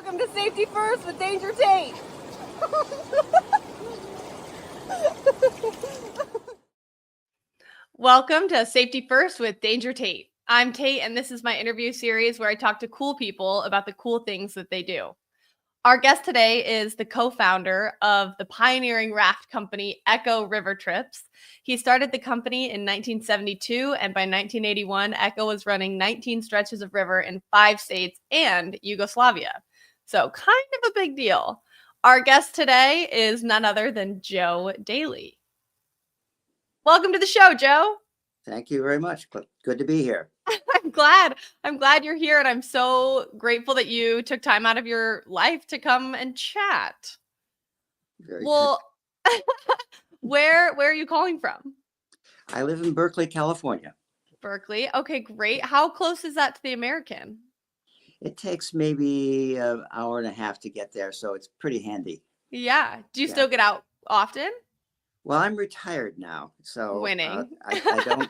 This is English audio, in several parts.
Welcome to Safety First with Danger Tate. Welcome to Safety First with Danger Tate. I'm Tate, and this is my interview series where I talk to cool people about the cool things that they do. Our guest today is the co-founder of the pioneering raft company Echo River Trips. He started the company in 1972, and by 1981, Echo was running 19 stretches of river in 5 states and Yugoslavia. So kind of a big deal. Our guest today is none other than Joe Daly. Welcome to the show, Joe. Thank you very much. Good to be here. I'm glad you're here, and I'm so grateful that you took time out of your life to come and chat. Well, where are you calling from? I live in Berkeley, California. Berkeley. Okay, great. How close is that to the American? It takes maybe an hour and a half to get there, so it's pretty handy. Yeah. Do you still get out often? Well, I'm retired now, so Winning. I don't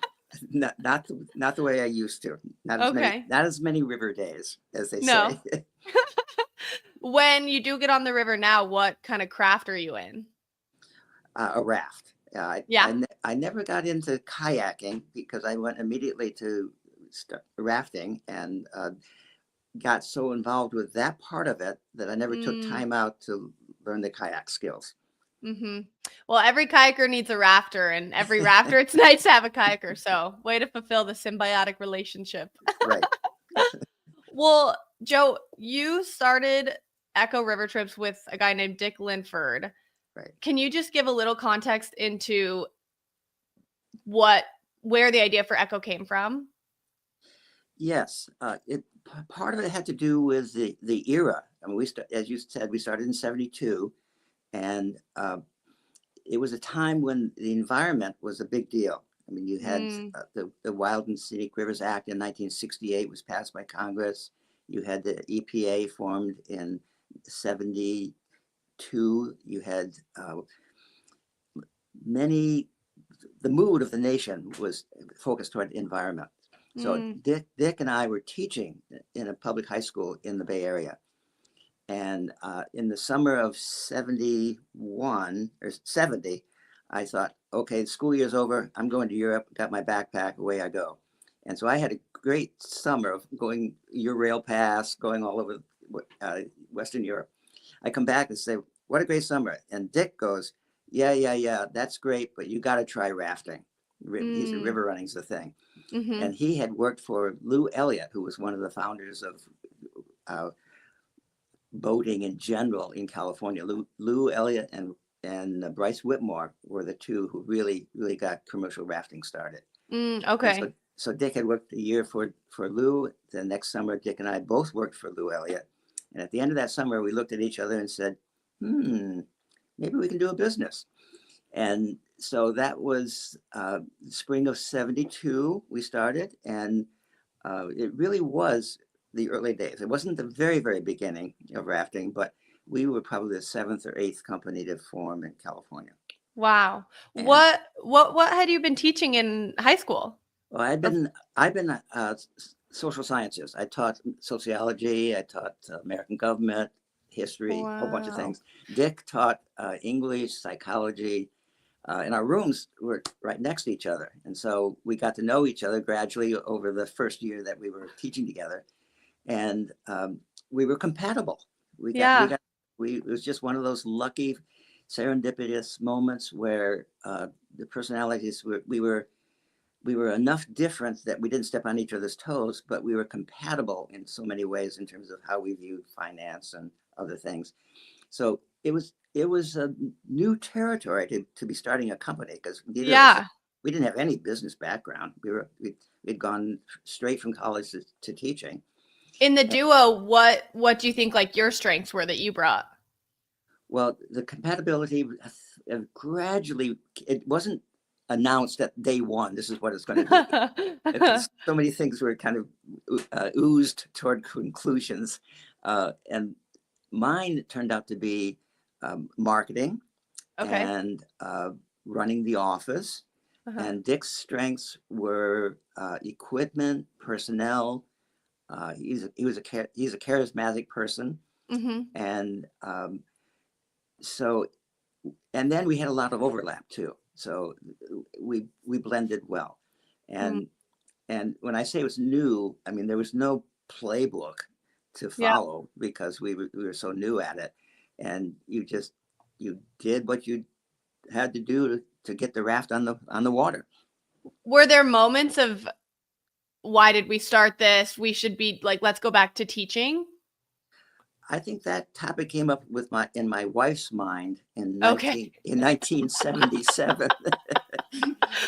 not the way I used to. Not as many river days, as they say. When you do get on the river now, what kind of craft are you in? A raft. I never got into kayaking because I went immediately to rafting and got so involved with that part of it that I never took time out to learn the kayak skills. Mm-hmm. Well, every kayaker needs a rafter, and every rafter, it's nice to have a kayaker. So way to fulfill the symbiotic relationship. Right. Well, Joe, you started Echo River Trips with a guy named Dick Linford. Right. Can you just give a little context into where the idea for Echo came from? Yes. Part of it had to do with the era. I mean, as you said, we started in 72, and it was a time when the environment was a big deal. I mean, you had the Wild and Scenic Rivers Act in 1968 was passed by Congress. You had the EPA formed in 72. You had the mood of the nation was focused toward environment. So Dick and I were teaching in a public high school in the Bay Area. And in the summer of 71 or 70, I thought, okay, the school year's over. I'm going to Europe, got my backpack, away I go. And so I had a great summer of going Eurail Pass, going all over Western Europe. I come back and say, what a great summer. And Dick goes, yeah, that's great, but you got to try rafting. He's river running's the thing. Mm-hmm. And he had worked for Lou Elliott, who was one of the founders of boating in general in California. Lou Elliott and Bryce Whitmore were the two who really got commercial rafting started. Okay. So Dick had worked a year for Lou. The next summer, Dick and I both worked for Lou Elliott. And at the end of that summer, we looked at each other and said, maybe we can do a business. And so that was spring of 72, we started. And it really was the early days. It wasn't the very, very beginning of rafting, but we were probably the 7th or 8th company to form in California. Wow. And what had you been teaching in high school? Well, I've been social sciences. I taught sociology. I taught American government, history, a whole bunch of things. Dick taught English, psychology, and our rooms were right next to each other. And so we got to know each other gradually over the first year that we were teaching together. And we were compatible. It was just one of those lucky serendipitous moments where the personalities we were enough different that we didn't step on each other's toes, but we were compatible in so many ways in terms of how we viewed finance and other things. So it was a new territory to be starting a company because we didn't have any business background. We'd gone straight from college to teaching. In the duo, what do you think like your strengths were that you brought? Well, the compatibility gradually, it wasn't announced at day one, this is what it's going to be. So many things were kind of oozed toward conclusions. And mine turned out to be marketing and running the office. And Dick's strengths were equipment, personnel. He's a charismatic person. And so, and then we had a lot of overlap too. So we blended well. Mm. And when I say it was new, I mean, there was no playbook to Yeah. follow because we were so new at it. And you did what you had to do to get the raft on the water. Were there moments of, why did we start this? We should be like, let's go back to teaching. I think that topic came up in my wife's mind in Okay. 1977.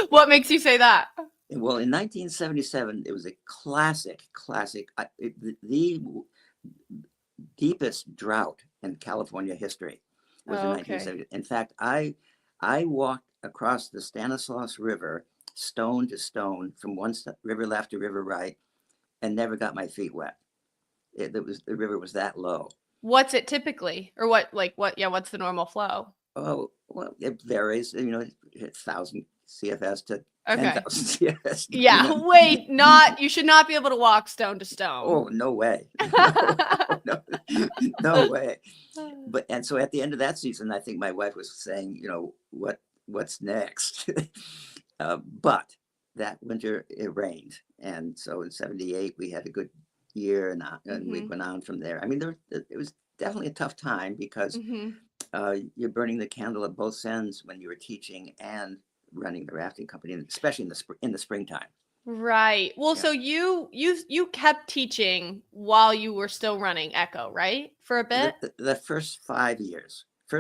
What makes you say that? Well, in 1977, it was a classic, the deepest drought in California history was in 1970. In fact, I walked across the Stanislaus River, stone to stone, from one river left to river right, and never got my feet wet. The river was that low. What's it typically, or what's the normal flow? Oh, well, it varies. 1,000 CFS to 10,000 CFS. Yeah, you should not be able to walk stone to stone. Oh, no way. No way. And so at the end of that season, I think my wife was saying, what's next? But that winter it rained. And so in 78, we had a good year and we went on from there. I mean, it was definitely a tough time because you're burning the candle at both ends when you were teaching and running the rafting company, especially in the springtime. Right. Well, yeah. So you kept teaching while you were still running Echo, right? For a bit? The first 5 years. The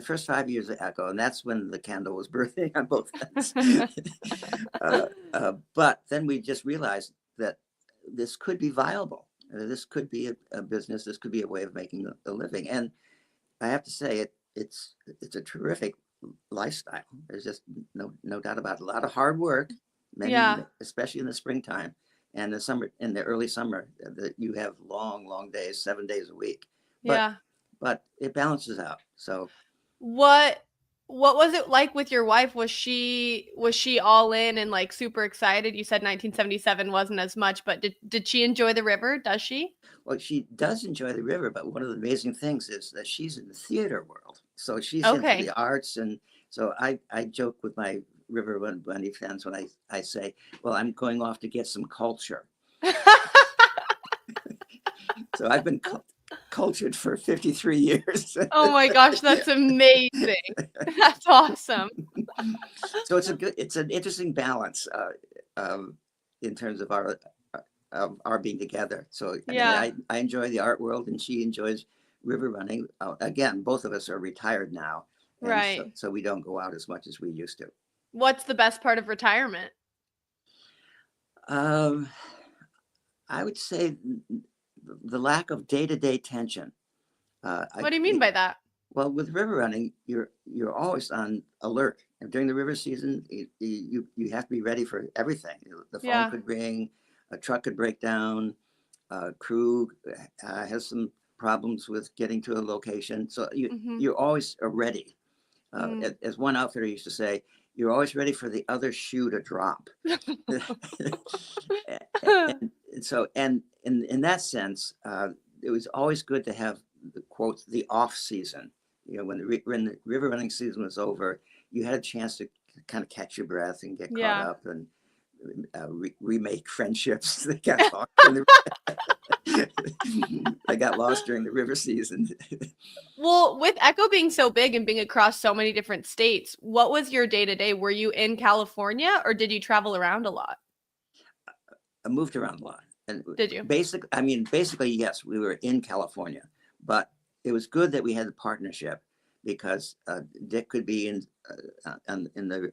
first 5 years of Echo, and that's when the candle was burning on both ends. But then we just realized that this could be viable. This could be a business. This could be a way of making a living. And I have to say, it's a terrific lifestyle. There's just no doubt about it. A lot of hard work, especially in the springtime and the summer. In the early summer, that you have long days, 7 days a week. But it balances out. So what was it like with your wife? Was she all in and like super excited? You said 1977 wasn't as much, but did she enjoy the river? Does she? Well, she does enjoy the river, but one of the amazing things is that she's in the theater world. So she's into the arts. And so I joke with my River Bunny fans when I say, well, I'm going off to get some culture. So I've been cultured for 53 years. Oh my gosh, that's amazing. That's awesome. So it's an interesting balance in terms of our being together. So I enjoy the art world and she enjoys river running. Again, both of us are retired now. Right. So we don't go out as much as we used to. What's the best part of retirement? I would say the lack of day-to-day tension. What do you mean by that? Well, with river running, you're always on alert. And during the river season, you have to be ready for everything. The phone could ring, a truck could break down, crew has some problems with getting to a location. So you're always ready. As one outfitter used to say, you're always ready for the other shoe to drop. and in that sense, it was always good to have the quote, the off season. When the river running season was over, you had a chance to kind of catch your breath and get caught up and remake friendships that got lost. I got lost during the river season. Well, with Echo being so big and being across so many different states, what was your day-to-day? Were you in California or did you travel around a lot? I moved around a lot. And did you? Basically, yes, we were in California, but it was good that we had the partnership because Dick could be in the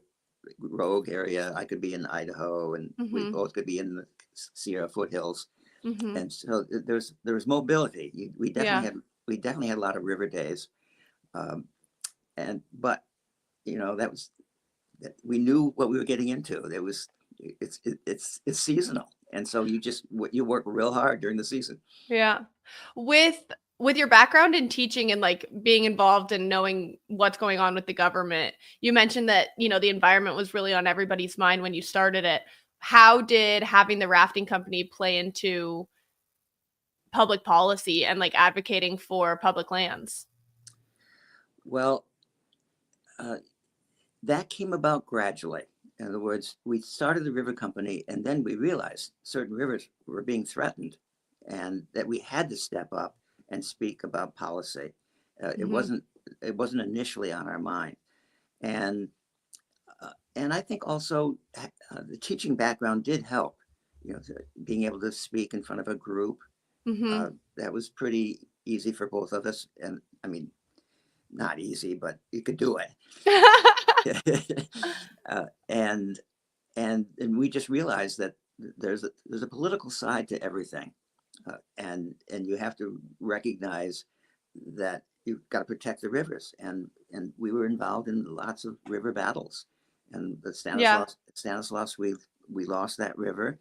Rogue area. I could be in Idaho, and we both could be in the Sierra foothills. And so there was mobility. We definitely had a lot of river days, but we knew what we were getting into. It's seasonal, and so you work real hard during the season. Yeah, with your background in teaching and like being involved and knowing what's going on with the government, you mentioned that the environment was really on everybody's mind when you started it. How did having the rafting company play into public policy and like advocating for public lands? Well, that came about gradually. In other words, we started the river company, and then we realized certain rivers were being threatened, and that we had to step up and speak about policy. It Mm-hmm. wasn't initially on our mind, and I think also the teaching background did help. Being able to speak in front of a group, Mm-hmm. that was pretty easy for both of us. And I mean, not easy, but you could do it. And we just realized that there's a political side to everything, and you have to recognize that you've got to protect the rivers. And we were involved in lots of river battles, and the Yeah. Stanislaus, we lost that river,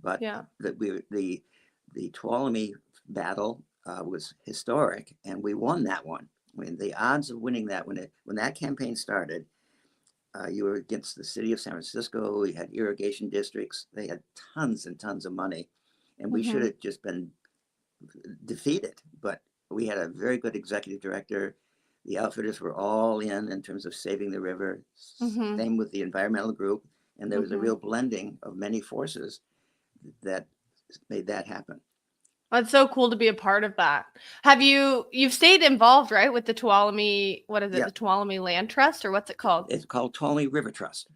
but Yeah. the Tuolumne battle was historic, and we won that one. I mean, the odds of winning that when that campaign started, you were against the city of San Francisco. You had irrigation districts. They had tons and tons of money, and we should Mm-hmm. have just been defeated. But we had a very good executive director. The outfitters were all in terms of saving the river. Mm-hmm. Same with the environmental group, and there was a Mm-hmm. real blending of many forces that made that happen. That's so cool to be a part of that. You've stayed involved, right, with the Tuolumne, what is it, Yeah, the Tuolumne Land Trust, or what's it called? it's called Tuolumne River Trust.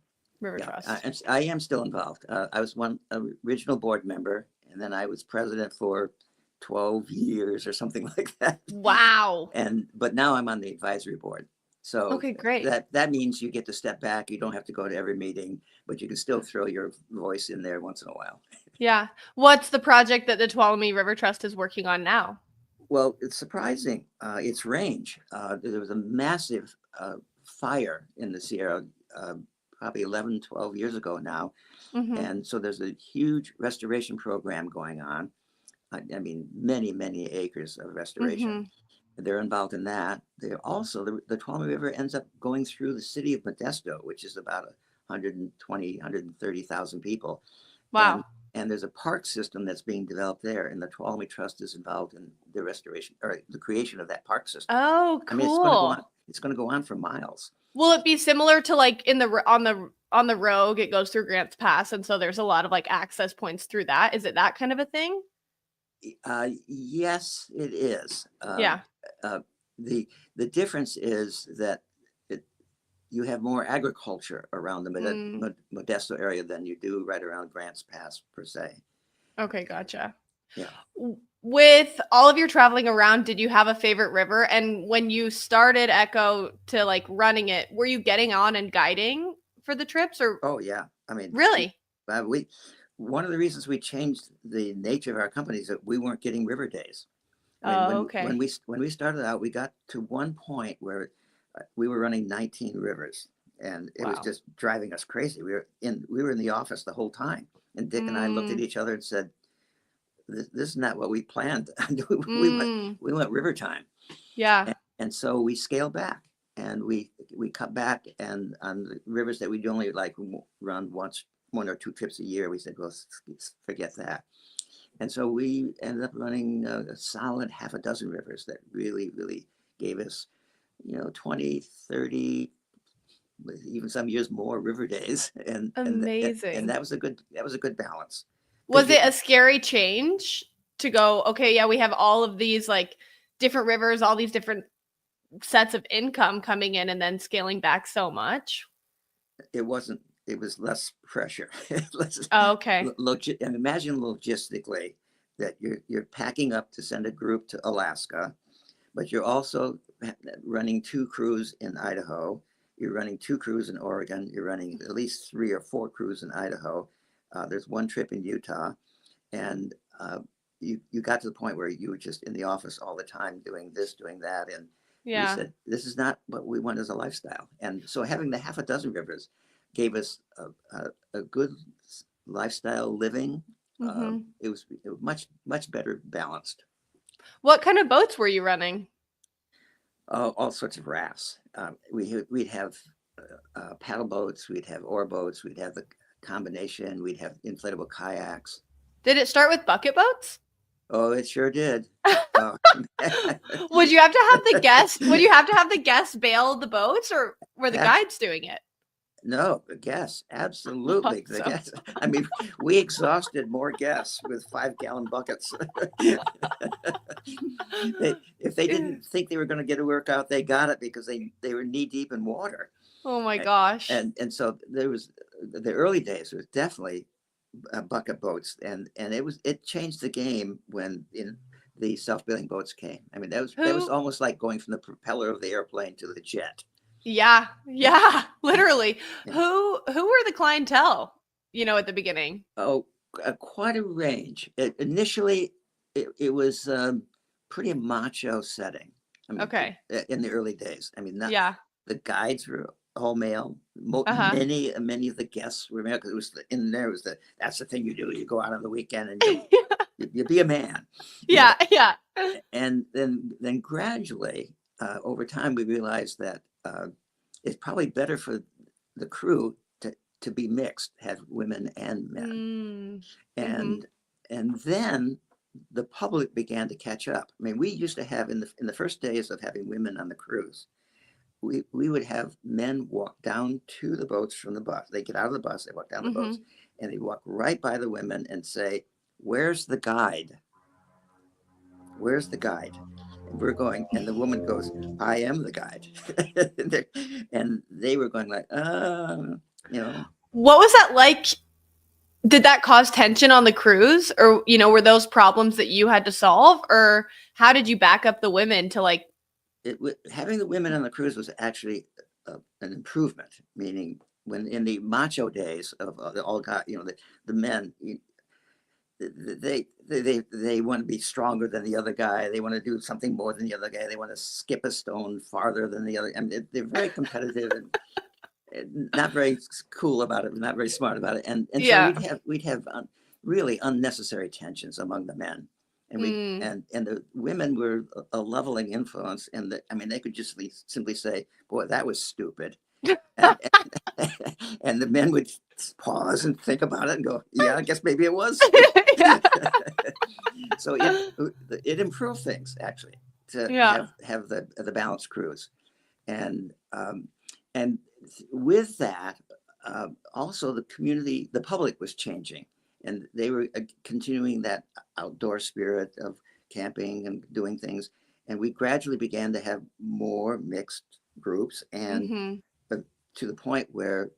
River Yeah, Trust. I am still involved. I was one original board member, and then I was president for 12 years or something like that. Wow. But now I'm on the advisory board. So Okay, great. that means you get to step back. You don't have to go to every meeting, but you can still throw your voice in there once in a while. Yeah. What's the project that the Tuolumne River Trust is working on now? Well, it's surprising. Its range. There was a massive fire in the Sierra, probably 11, 12 years ago now. Mm-hmm. And so there's a huge restoration program going on. I mean, many, many acres of restoration. Mm-hmm. They're involved in that. They're also, the Tuolumne River ends up going through the city of Modesto, which is about 120, 130,000 people. Wow. And there's a park system that's being developed there, and the Tuolumne Trust is involved in the restoration or the creation of that park system. Oh, I mean, it's going to go on. cool. It's going to go on for miles. Will it be similar to like in the on the Rogue? It goes through Grants Pass, and so there's a lot of like access points through that. Is it that kind of a thing? Yes, it is. Yeah. The difference is that you have more agriculture around the Modesto area than you do right around Grants Pass per se. Okay, gotcha. Yeah. With all of your traveling around, did you have a favorite river? And when you started Echo to like running it, were you getting on and guiding for the trips or? Oh yeah. I mean, really? we one of the reasons we changed the nature of our company is that we weren't getting river days. I mean, Okay. when we started out, we got to one point where we were running 19 rivers, and it was just driving us crazy. We were in the office the whole time, and Dick and I looked at each other and said, "This is not what we planned." we went river time. Yeah. And so we scaled back, and we cut back, and on the rivers that we'd only like run one or two trips a year, we said, "Well, forget that." And so we ended up running a solid half a dozen rivers that really, really gave us, 20, 30, even some years more river days. Amazing. And that was a good balance. Was it a scary change to go, okay, yeah, we have all of these like different rivers, all these different sets of income coming in and then scaling back so much? It wasn't. It was less pressure. Okay. Imagine logistically that you're packing up to send a group to Alaska, but you're also running 2 crews in Idaho. You're running 2 crews in Oregon. You're running at least 3 or 4 crews in Idaho. There's 1 trip in Utah, and you got to the point where you were just in the office all the time doing this, doing that, and we said this is not what we want as a lifestyle. And so having the half a dozen rivers gave us a good lifestyle living. It was much better balanced. What kind of boats were you running? All sorts of rafts. We'd have paddle boats. We'd have oar boats. We'd have the combination. We'd have inflatable kayaks. Did it start with bucket boats? Oh, it sure did. Oh. Would you have to have the guests? Would you have to have the guests bail the boats, or were the Abs- guides doing it? no, the guests, absolutely. The Awesome. guests. I mean, we exhausted more guests with 5-gallon buckets. If they didn't think they were going to get a workout, they got it because they were knee deep in water. Oh my gosh. And so there was the early days was definitely bucket boats, and it changed the game when the self-billing boats came. I mean, that was Who? almost like going from the propeller of the airplane to the jet. Yeah, yeah, literally. Yeah. Who were the clientele, at the beginning? Oh, quite a range. Initially, it was pretty macho setting. I mean, Okay. in the early days. I mean, not Yeah. the guides were all male. Uh-huh. Many of the guests were male because it was in there was that's the thing you do. You go out on the weekend and you be a man. Yeah, yeah. And then gradually over time we realized that it's probably better for the crew to be mixed, have women and men. Mm-hmm. And then the public began to catch up. I mean, we used to have in the first days of having women on the cruise, we would have men walk down to the boats from the bus. They get out of the bus, they walk down the Mm-hmm. boats, and they walk right by the women and say, "Where's the guide? Where's the guide?" And we're going, and the woman goes, "I am the guide." And they were going like, What was that like? Did that cause tension on the cruise, or were those problems that you had to solve, or how did you back up the women to like? Having the women on the cruise was actually an improvement. Meaning, when in the macho days of the all got the men, they want to be stronger than the other guy. They want to do something more than the other guy. They want to skip a stone farther than the other. I mean, they're very competitive and not very cool about it, not very smart about it. And so Yeah. we'd have really unnecessary tensions among the men. And the women were a leveling influence, and I mean, they could just simply say, "Boy, that was stupid," and, and the men would pause and think about it and go, "Yeah, I guess maybe it was stupid." Yeah. So it improved things actually to Yeah. have the balanced cruise, and and with that, also the public was changing, and they were continuing that outdoor spirit of camping and doing things, and we gradually began to have more mixed groups, and Mm-hmm. to the point where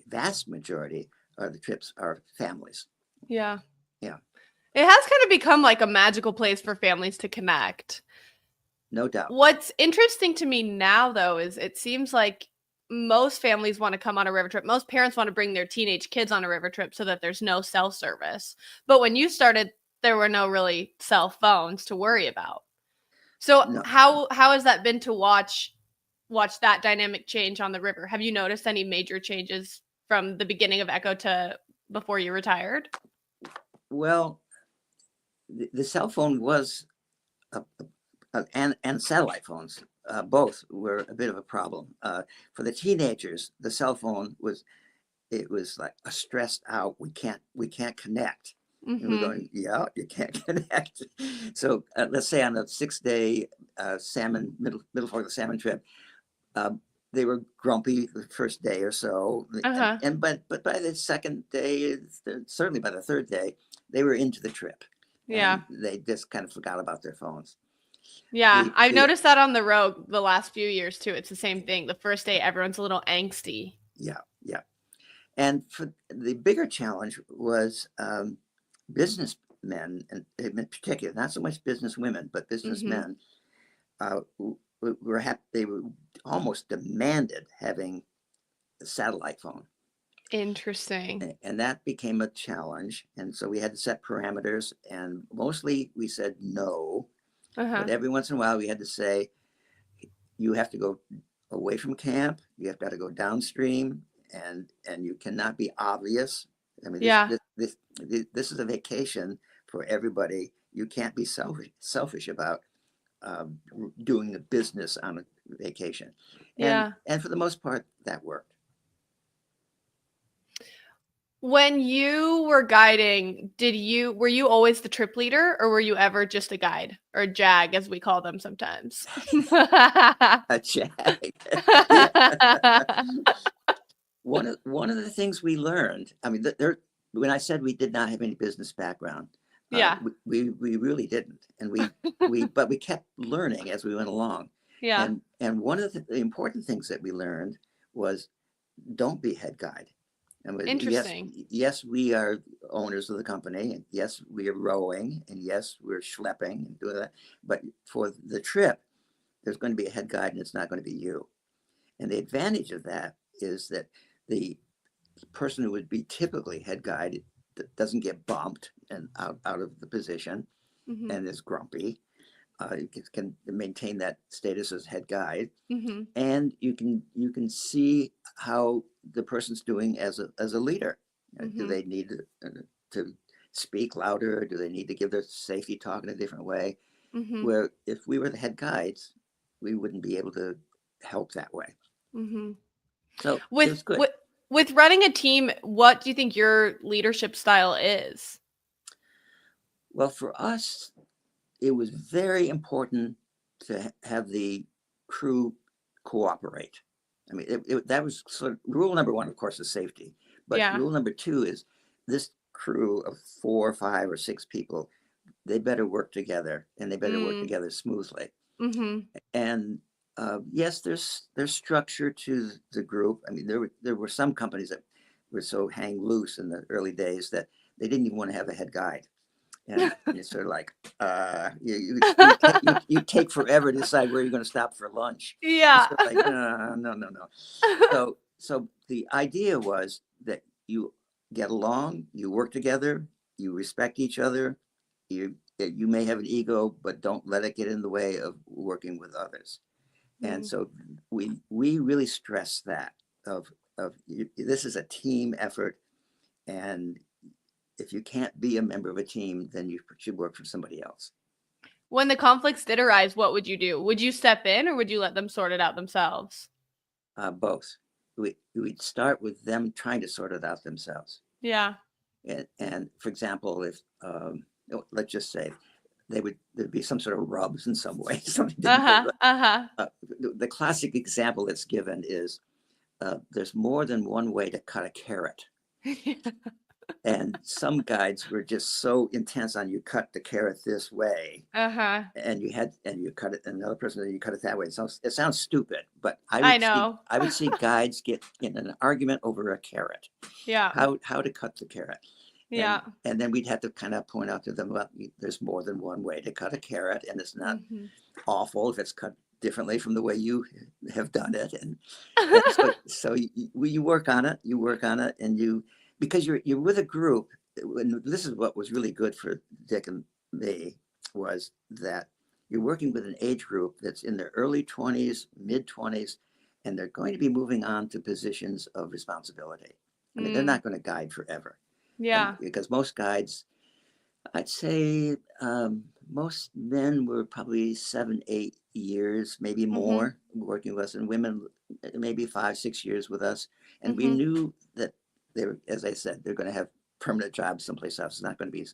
vast majority of the trips are families. Yeah. Yeah, It has kind of become like a magical place for families to connect. no doubt. What's interesting to me now, though, is it seems like most families want to come on a river trip. Most parents want to bring their teenage kids on a river trip so that there's no cell service. But when you started, there were no really cell phones to worry about. So No, how has that been to watch that dynamic change on the river? Have you noticed any major changes from the beginning of Echo to before you retired? well, the cell phone was and satellite phones, both were a bit of a problem. For the teenagers, the cell phone was like a stressed out. We can't connect. And we're Mm-hmm. going, yeah, you can't connect. So let's say on a 6-day middle fork of the salmon trip, they were grumpy the first day or so, Uh-huh. but by the second day, certainly by the third day, they were into the trip, Yeah. and they just kind of forgot about their phones. Yeah, I've The noticed that on the road the last few years too. It's the same thing. The first day, everyone's a little angsty. Yeah, yeah. And for the bigger challenge was businessmen, and in particular, not so much business women, but Mm-hmm. businessmen they were almost demanded having a satellite phone. Interesting. And that became a challenge. And so we had to set parameters, and mostly we said no. Uh-huh. But every once in a while, we had to say, you have to go away from camp. You have got to go downstream, and you cannot be obvious. I mean, Yeah. this is a vacation for everybody. You can't be selfish about doing the business on a vacation, Yeah. and for the most part, that worked. When you were guiding, were you always the trip leader, or were you ever just a guide, or a jag as we call them sometimes? A jag. One of the things we learned, I mean, when I said we did not have any business background, Yeah. we really didn't, and but we kept learning as we went along. Yeah. And one of the important things that we learned was, don't be head guide. And Interesting. yes, we are owners of the company, and yes, we are rowing, and yes, we're schlepping and doing that. But for the trip, there's going to be a head guide, and it's not going to be you. And the advantage of that is that the person who would be typically head guide doesn't get bumped and out of the position Mm-hmm. and is grumpy. Can maintain that status as head guide, Mm-hmm. and you can see how the person's doing as a leader. Mm-hmm. Do they need to speak louder? Do they need to give their safety talk in a different way? Mm-hmm. Where if we were the head guides, we wouldn't be able to help that way. Mm-hmm. So it was good. With running a team, what do you think your leadership style is? Well, for us, it was very important to have the crew cooperate. I mean, that was sort of rule number one, of course, is safety. But Yeah. rule number two is this crew of 4 or 5 or 6 people, they better work together, and they better work together smoothly. Mm-hmm. And yes, there's structure to the group. I mean, there were some companies that were so hang loose in the early days that they didn't even want to have a head guide. And it's sort of like you take forever to decide where you're going to stop for lunch. Yeah. It's like no. So the idea was that you get along, you work together, you respect each other. You may have an ego, but don't let it get in the way of working with others. And so we really stress that of this is a team effort, and if you can't be a member of a team, then you should work for somebody else. When the conflicts did arise, what would you do? Would you step in, or would you let them sort it out themselves? Both. We'd start with them trying to sort it out themselves. Yeah. And for example, if let's just say there'd be some sort of rubs in some way. Something didn't go right. The classic example that's given is there's more than one way to cut a carrot. And some guides were just so intense on, you cut the carrot this way, and you cut it, and another person, you cut it that way. It sounds stupid, but I would see guides get in an argument over a carrot. Yeah. How to cut the carrot. Yeah. And then we'd have to kind of point out to them, well, there's more than one way to cut a carrot, and it's not awful if it's cut differently from the way you have done it. And so you work on it, and because you're with a group. And this is what was really good for Dick and me, was that you're working with an age group that's in their early 20s, mid 20s, and they're going to be moving on to positions of responsibility. I mean, they're not going to guide forever. Yeah. Because most guides, I'd say most men were probably 7, 8 years, maybe more, working with us, and women maybe 5, 6 years with us. And we knew that as I said, they're going to have permanent jobs someplace else. It's not going to be,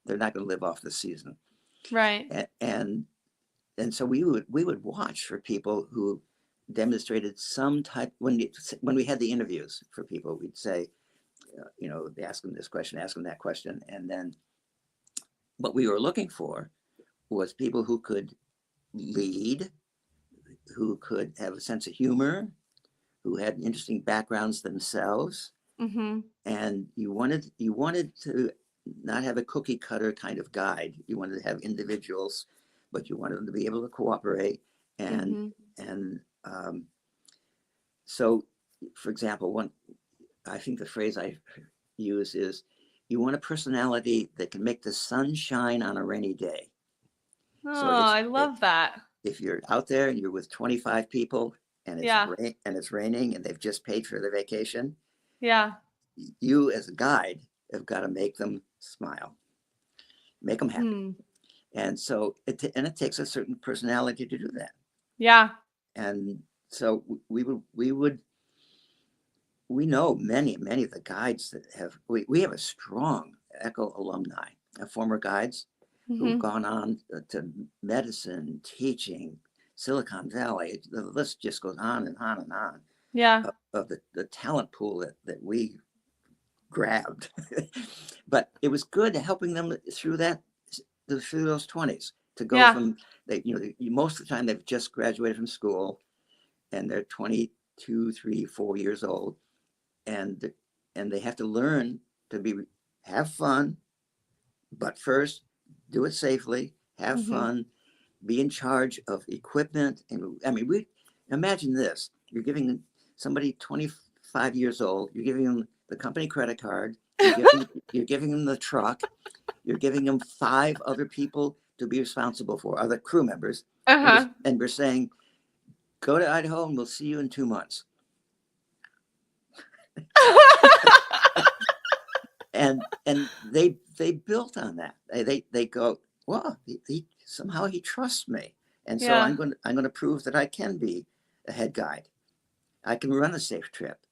they're not going to live off the season. Right. And so we would watch for people who demonstrated some type. When we had the interviews for people, we'd say, they ask them this question, ask them that question. And then what we were looking for was people who could lead, who could have a sense of humor, who had interesting backgrounds themselves. And you wanted to not have a cookie cutter kind of guide. You wanted to have individuals, but you wanted them to be able to cooperate. And so, for example, I think the phrase I use is, you want a personality that can make the sun shine on a rainy day. Oh, I love that. If you're out there and you're with 25 people and it's raining and they've just paid for their vacation, you as a guide have got to make them smile, make them happy. And so it takes a certain personality to do that. Yeah. And so we would we know many of the guides that we have a strong Echo alumni, former guides who've Hmm. gone on to medicine, teaching, Silicon Valley. The list just goes on and on and on Yeah. of the talent pool that we grabbed. But it was good helping them through those 20s to go Yeah. from most of the time they've just graduated from school and they're 22, 3, 4 years old, and they have to learn to have fun, but first do it safely, have Hmm. fun, be in charge of equipment. And I mean, we imagine this: you're giving somebody 25 years old, you're giving them the company credit card, you're giving them the truck, you're giving them 5 other people to be responsible for, other crew members, Uh-huh. and we're saying, go to Idaho and we'll see you in 2 months. And they built on that. They go, well, somehow he trusts me, and so Yeah. I'm going to prove that I can be a head guide. I can run a safe trip.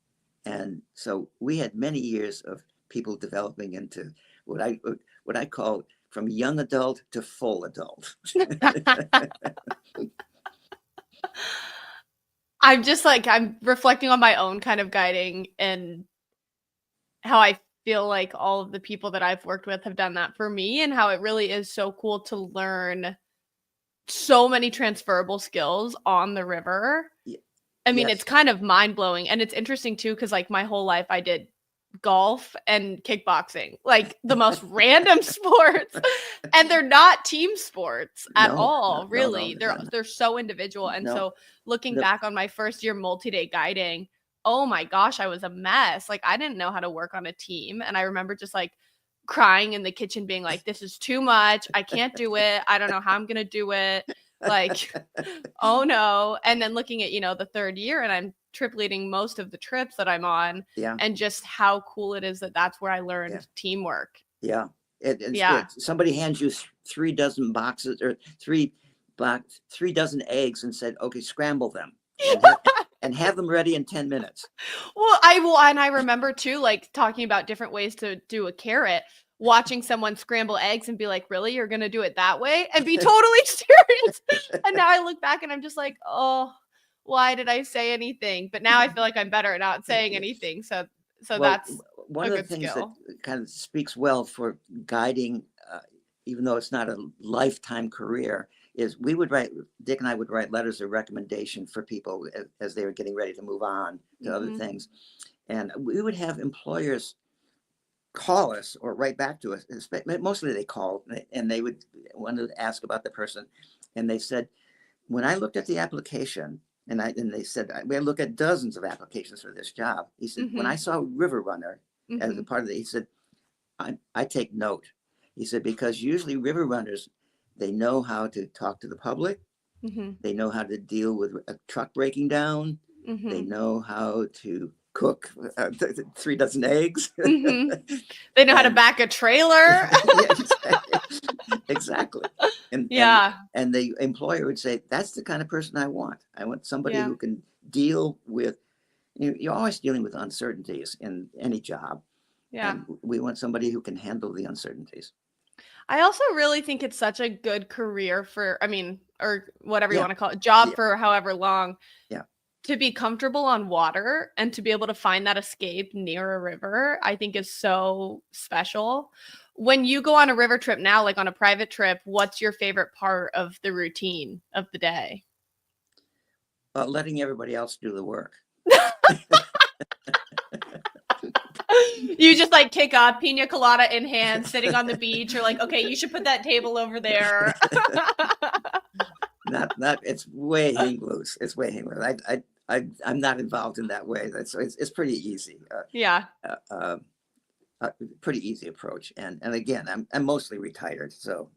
And so we had many years of people developing into what I call from young adult to full adult. I'm just like, I'm reflecting on my own kind of guiding and how I feel like all of the people that I've worked with have done that for me, and how it really is so cool to learn so many transferable skills on the river. I mean, it's Yes. kind of mind blowing. And it's interesting too, because like my whole life I did golf and kickboxing, like the most random sports. And they're not team sports at No, no, all, no, no, really. They're so individual. And no. so looking The, back on my first year multi-day guiding, oh my gosh, I was a mess. Like I didn't know how to work on a team. And I remember just like crying in the kitchen, being like, this is too much. I can't do it. I don't know how I'm gonna do it. Like, oh no. And then looking at, the third year, and I'm trip leading most of the trips that I'm on, yeah, and just how cool it is that that's where I yeah, learned teamwork. yeah. Yeah. Somebody hands you 3 dozen boxes or 3 dozen eggs and said, "Okay, scramble them and have them ready in 10 minutes." And I remember too, like talking about different ways to do a carrot, watching someone scramble eggs and be like, really, you're gonna do it that way? And be totally serious. And now I look back and I'm just like, oh, why did I say anything? But now I feel like I'm better at not saying anything. So Well, that's one a of the good things that skill. kind of speaks well for guiding, even though it's not a lifetime career, is Dick and I would write letters of recommendation for people as they were getting ready to move on to other Mm-hmm. things. And we would have employers call us or write back to us. Mostly they called and they would want to ask about the person. And they said, when I looked at the application, and they said we look at dozens of applications for this job. He said, when Mm-hmm. I saw River Runner as Mm-hmm. a part of it, he said, I take note. He said, because usually river runners, they know how to talk to the public, Mm-hmm. they know how to deal with a truck breaking down, they Mm-hmm. know how to cook 3 dozen eggs, Mm-hmm. They know how to and back a trailer. yeah, exactly. And and Yeah. and the employer would say, that's the kind of person I want. I want somebody Yeah. who can deal with, you're always dealing with uncertainties in any job, Yeah. and we want somebody who can handle the uncertainties. I also really think it's such a good career for, I mean, or whatever you Yeah, want to call it, job yeah, for however long, yeah, to be comfortable on water and to be able to find that escape near a river, I think is so special. When you go on a river trip now, like on a private trip, what's your favorite part of the routine of the day? letting everybody else do the work. You just like kick up, pina colada in hand, sitting on the beach. You're like, okay, you should put that table over there. Not it's way hang loose. It's way hang loose. I'm not involved in that way. It's pretty easy. Yeah. Uh, uh, Pretty easy approach. And again, I'm mostly retired, so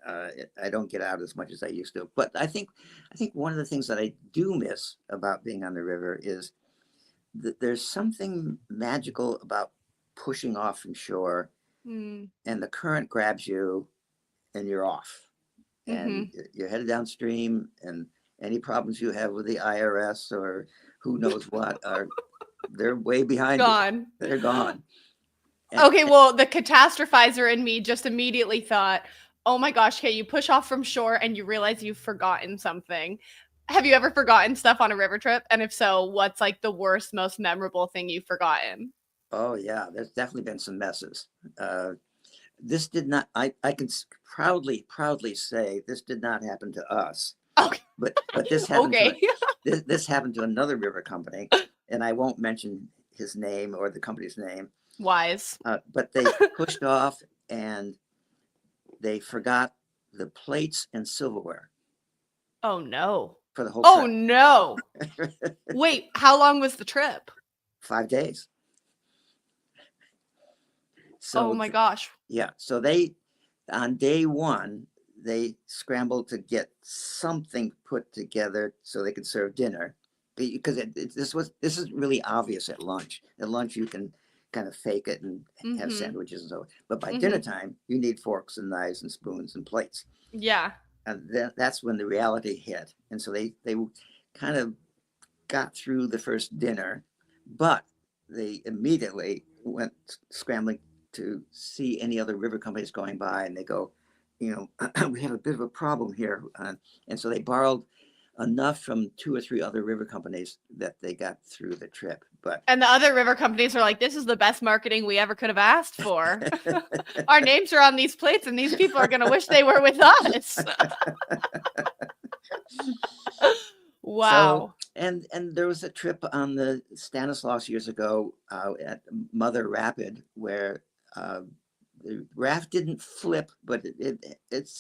I don't get out as much as I used to. But I think one of the things that I do miss about being on the river is that there's something magical about pushing off from shore, Mm, and the current grabs you and you're off, and mm-hmm. you're headed downstream, and any problems you have with the IRS or who knows what are They're way behind you. Gone. They're gone. Okay, well, the catastrophizer in me just immediately thought, oh my gosh, okay, you push off from shore and you realize you've forgotten something. Have you ever forgotten stuff on a river trip? And if so, what's like the worst, most memorable thing you've forgotten? Oh yeah, there's definitely been some messes. This did not, I can proudly say this did not happen to us, Okay. but this happened Okay. this happened to another river company, and I won't mention his name or the company's name. Wise. But they pushed off and they forgot the plates and silverware Oh no. for the whole Oh trip. no. Wait, how long was the trip? 5 days. So Oh my gosh. yeah, so they on day one they scrambled to get something put together so they could serve dinner, because this is really obvious at lunch. At lunch you can kind of fake it and have sandwiches and so, but by dinner time you need forks and knives and spoons and plates. Yeah. And that's when the reality hit. And so they kind of got through the first dinner, but they immediately went scrambling to see any other river companies going by, and they go, we have a bit of a problem here. And so they borrowed enough from 2 or 3 other river companies that they got through the trip. And the other river companies are like, this is the best marketing we ever could have asked for. Our names are on these plates and these people are going to wish they were with us. Wow. So, and there was a trip on the Stanislaus years ago at Mother Rapid where the raft didn't flip, but it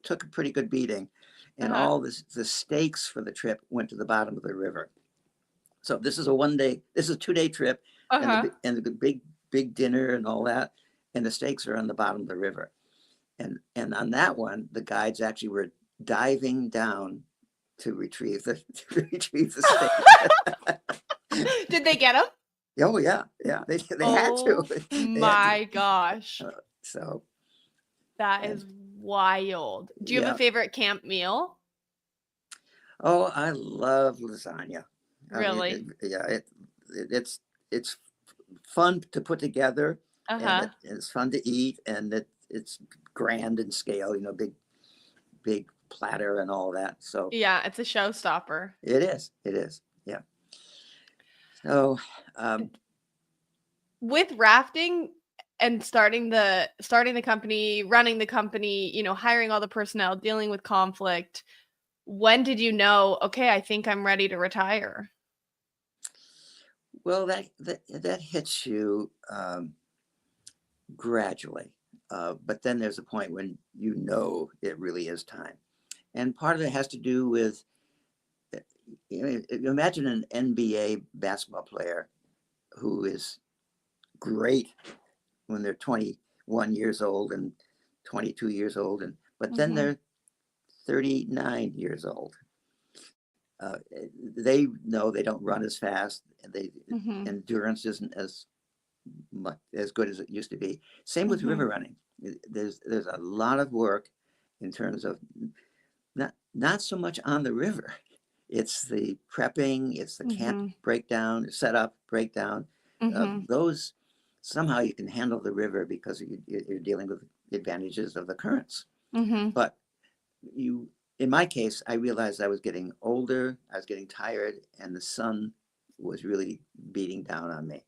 took a pretty good beating, and all the stakes for the trip went to the bottom of the river. So this is a 2-day trip, and the big dinner and all that, and the stakes are on the bottom of the river, and on that one the guides actually were diving down to retrieve the stakes. Did they get them? Oh yeah, they had to. My gosh. So that is wild. Do you have a favorite camp meal? Oh, I love lasagna. Really? It's fun to put together, and it's fun to eat, and it's grand in scale. Big platter and all that. So yeah, it's a showstopper. It is. Yeah. So with rafting and starting the company, running the company, hiring all the personnel, dealing with conflict, when did you know, okay, I think I'm ready to retire? Well, that hits you gradually, but then there's a point when it really is time, and part of it has to do with, imagine an NBA basketball player who is great when they're 21 years old and 22 years old, but then they're 39 years old. They know they don't run as fast, and endurance isn't as good as it used to be. Same with river running. There's a lot of work in terms of not so much on the river. It's the prepping, it's the camp breakdown, setup, breakdown. Those, somehow you can handle the river because you're dealing with the advantages of the currents. But in my case, I realized I was getting older, I was getting tired, and the sun was really beating down on me.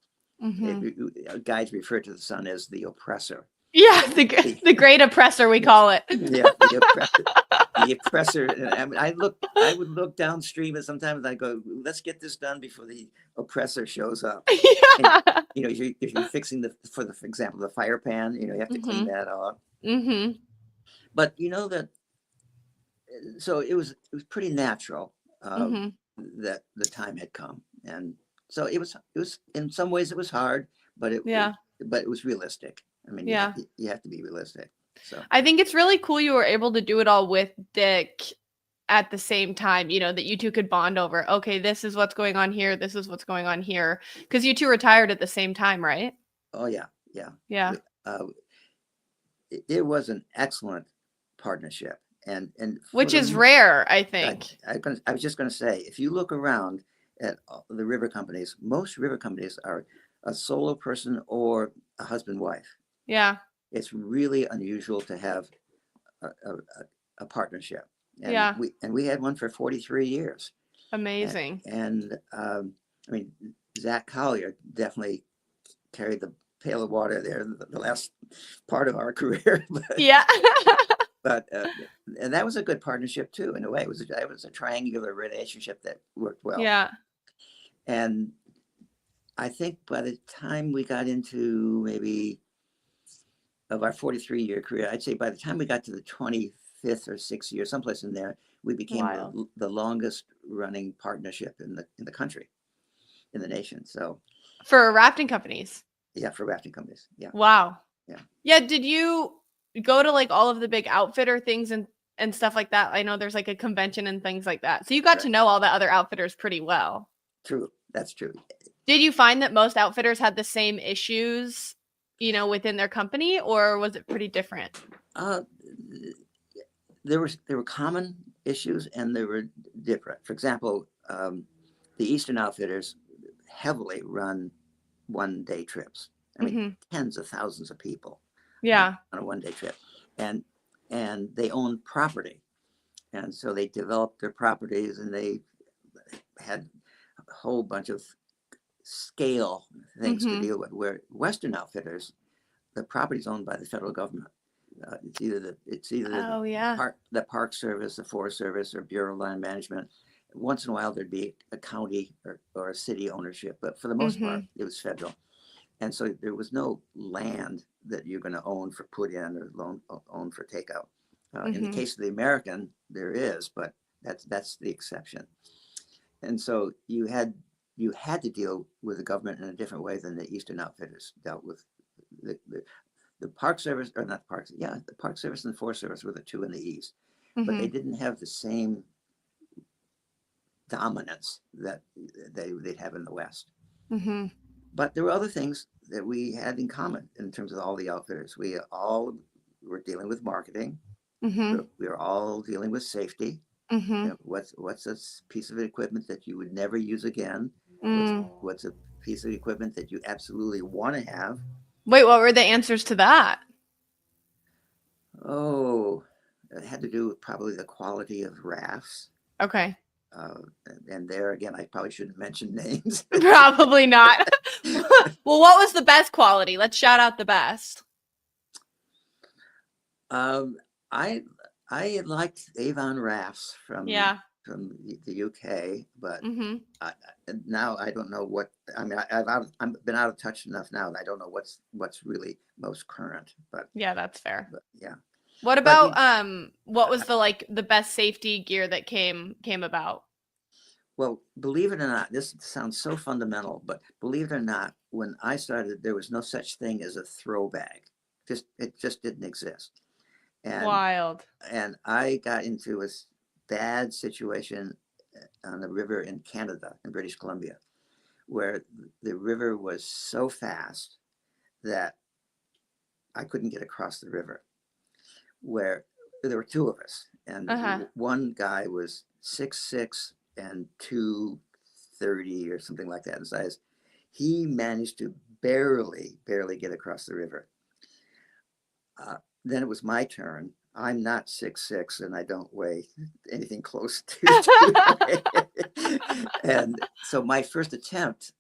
Guides refer to the sun as the oppressor. Yeah, the great oppressor, we call it. Yeah, the oppressor. I would look downstream, and sometimes I go, let's get this done before the oppressor shows up. Yeah. And, if you're fixing for example, the fire pan, you have to clean that off. But so it was pretty natural that the time had come, and so it was in some ways it was hard, but it was realistic. I mean, you have to be realistic. So I think it's really cool you were able to do it all with Dick at the same time, that you two could bond over, okay, this is what's going on here, this is what's going on here, because you two retired at the same time, right? Oh yeah. It was an excellent partnership, and which is rare, I think. I was just going to say, if you look around, at the river companies, most river companies are a solo person or a husband-wife. Yeah. It's really unusual to have a partnership. And Yeah. we had one for 43 years. Amazing. And I mean, Zach Collier definitely carried the pail of water there the last part of our career. Yeah. But and that was a good partnership too, in a way. It was a triangular relationship that worked well. Yeah. And I think by the time we got into maybe of our 43-year career, I'd say by the time we got to the 25th or 6th year, someplace in there, we became the longest running partnership in the country, in the nation. So for rafting companies. Yeah, for rafting companies. Yeah. Wow. Yeah. Yeah. Did you go to like all of the big outfitter things and stuff like that? I know there's like a convention and things like that. So you got to know all the other outfitters pretty well. True. That's true. Did you find that most outfitters had the same issues, within their company, or was it pretty different? There were common issues and they were different. For example, the Eastern outfitters heavily run one-day trips. I mean, tens of thousands of people. Yeah. On a one-day trip, and they own property, and so they developed their properties, and they had a whole bunch of scale things to deal with. Where Western outfitters, the property is owned by the federal government. It's either the Park Service, the Forest Service, or Bureau of Land Management. Once in a while, there'd be a county or a city ownership, but for the most part, it was federal. And so there was no land that you're going to own for put in or own for takeout. In the case of the American, there is, but that's the exception. And so you had to deal with the government in a different way than the Eastern outfitters dealt with. The Park Service, or not Parks, yeah, the Park Service and the Forest Service were the two in the East, but they didn't have the same dominance that they'd have in the West. But there were other things that we had in common in terms of all the outfitters. We all were dealing with marketing. We were all dealing with safety. What's a piece of equipment that you would never use again? What's a piece of equipment that you absolutely want to have? Wait, what were the answers to that? Oh, it had to do with probably the quality of rafts. Okay. And there again, I probably shouldn't mention names. Probably not. Well, what was the best quality? Let's shout out the best. I had liked Avon rafts from the UK, but now I don't know what. I mean, I've been out of touch enough now that I don't know what's really most current. But yeah, that's fair. But, yeah. What about what was the best safety gear that came about? Well, believe it or not, this sounds so fundamental, but believe it or not, when I started, there was no such thing as a throw bag. It just didn't exist. And, wild. And I got into a bad situation on the river in Canada, in British Columbia, where the river was so fast that I couldn't get across the river. Where there were two of us, and one guy was 6'6" and 230 or something like that in size. He managed to barely get across the river. Then it was my turn. I'm not 6'6" and I don't weigh anything close to and so my first attempt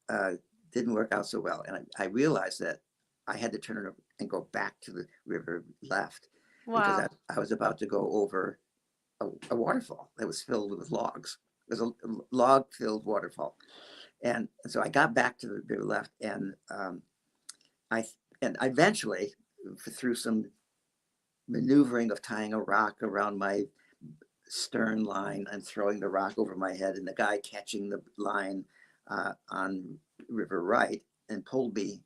didn't work out so well, and I realized that I had to turn it and go back to the river left. Wow. Because I was about to go over a waterfall that was filled with logs. It was a log-filled waterfall, and so I got back to the river left, and I eventually, through some maneuvering of tying a rock around my stern line and throwing the rock over my head, and the guy catching the line on river right and pulled me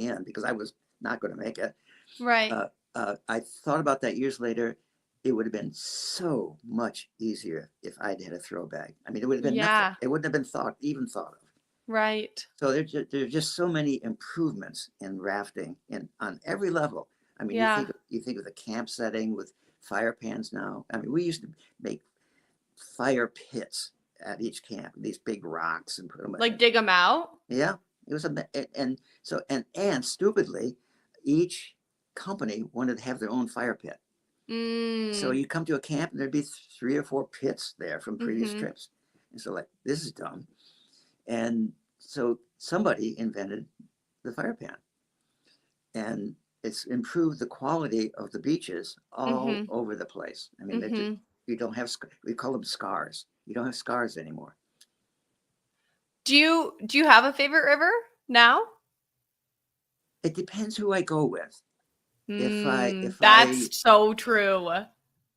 in because I was not going to make it. Right. I thought about that years later. It would have been so much easier if I'd had a throw bag. I mean, it would have been nothing. It wouldn't have been even thought of. Right. So there's just so many improvements in rafting on every level. I mean, you think of the camp setting with fire pans now. I mean, we used to make fire pits at each camp, these big rocks, and put them Like dig them out? Yeah, it was and stupidly, each company wanted to have their own fire pit. So you come to a camp and there'd be 3 or 4 pits there from previous trips. And so like, this is dumb. And so somebody invented the fire pan, and it's improved the quality of the beaches all over the place. I mean, you don't have, we call them scars. You don't have scars anymore. Do you have a favorite river now? It depends who I go with. That's so true.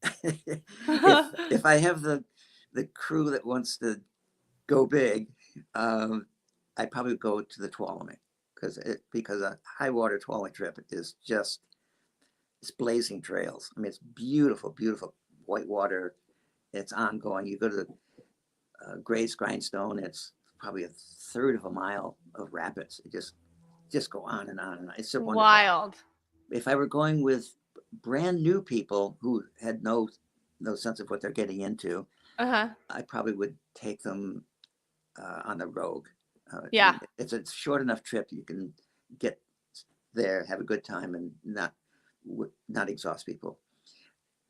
if I have the crew that wants to go big, I'd probably go to the Tuolumne, because a high water Tuolumne trip is just, it's blazing trails. I mean, it's beautiful, beautiful white water. It's ongoing. You go to the Gray's Grindstone. It's probably a third of a mile of rapids. It just go on and on and on. It's so wonderful. Wild. If I were going with brand new people who had no sense of what they're getting into, I probably would take them on the Rogue. Yeah, it's a short enough trip. You can get there, have a good time, and not exhaust people.